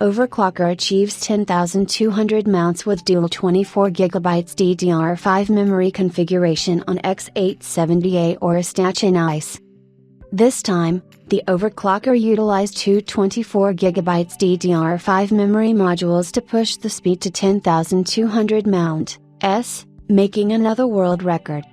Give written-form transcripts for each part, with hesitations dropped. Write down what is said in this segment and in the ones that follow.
Overclocker achieves 10,200 mounts with dual 24GB DDR5 memory configuration on X870 AORUS Tachyon ICE. This time, the overclocker utilized two 24GB DDR5 memory modules to push the speed to 10,200 mount, making another world record.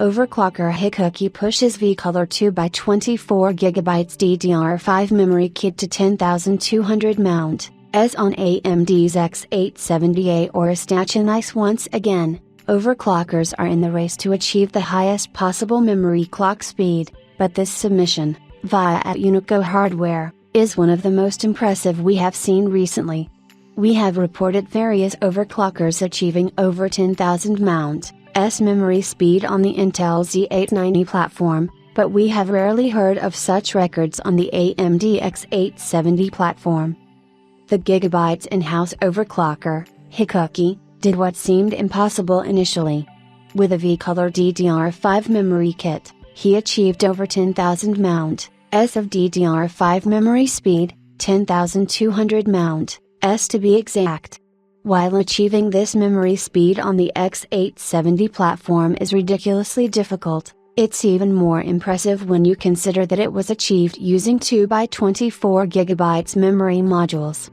Overclocker Hikuki pushes V-Color 2x24GB DDR5 memory kit to 10,200 mount, on AMD's X870 AORUS Tachyon ICE. Once again, overclockers are in the race to achieve the highest possible memory clock speed, but this submission, via at Unico hardware, is one of the most impressive we have seen recently. We have reported various overclockers achieving over 10,000 mount, memory speed on the Intel Z890 platform, but we have rarely heard of such records on the AMD X870 platform. The Gigabytes in-house overclocker, Hikuki, did what seemed impossible initially. With a V-Color DDR5 memory kit, he achieved over 10,000 mount, of DDR5 memory speed, 10,200 mount, to be exact. While achieving this memory speed on the X870 platform is ridiculously difficult, it's even more impressive when you consider that it was achieved using 2x24GB memory modules.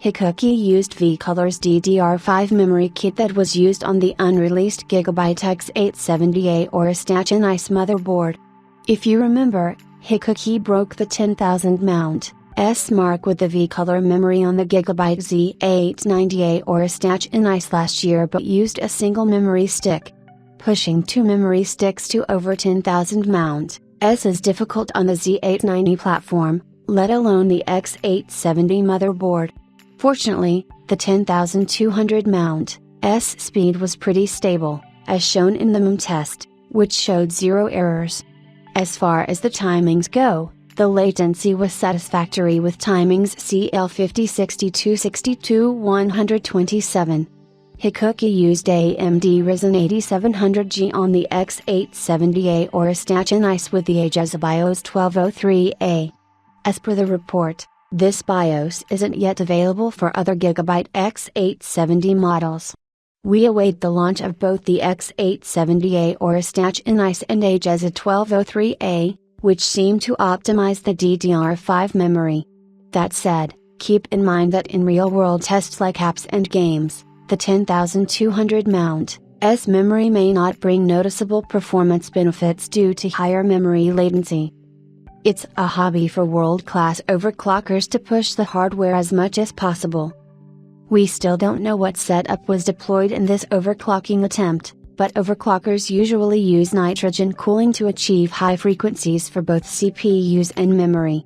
Hikuki used V-Color's DDR5 memory kit that was used on the unreleased Gigabyte X870 AORUS Tachyon ICE motherboard. If you remember, Hikuki broke the 10,000 mount, mark with the V-Color memory on the Gigabyte Z890 AORUS Tachyon ICE last year, but used a single memory stick. Pushing two memory sticks to over 10,000 mount, is difficult on the Z890 platform, let alone the X870 motherboard. Fortunately, the 10,200 mount, speed was pretty stable, as shown in the MUM test, which showed zero errors. As far as the timings go, the latency was satisfactory with timings CL50-62-62-127. Hikuki used AMD Ryzen 8700G on the X870 AORUS Tachyon ICE with the AORUS BIOS 1203A. As per the report, this BIOS isn't yet available for other Gigabyte X870 models. We await the launch of both the X870 AORUS Tachyon ICE and AORUS 1203A, which seem to optimize the DDR5 memory. That said, keep in mind that in real-world tests like apps and games, the 10,200 mount, memory may not bring noticeable performance benefits due to higher memory latency. It's a hobby for world-class overclockers to push the hardware as much as possible. We still don't know what setup was deployed in this overclocking attempt, but overclockers usually use nitrogen cooling to achieve high frequencies for both CPUs and memory.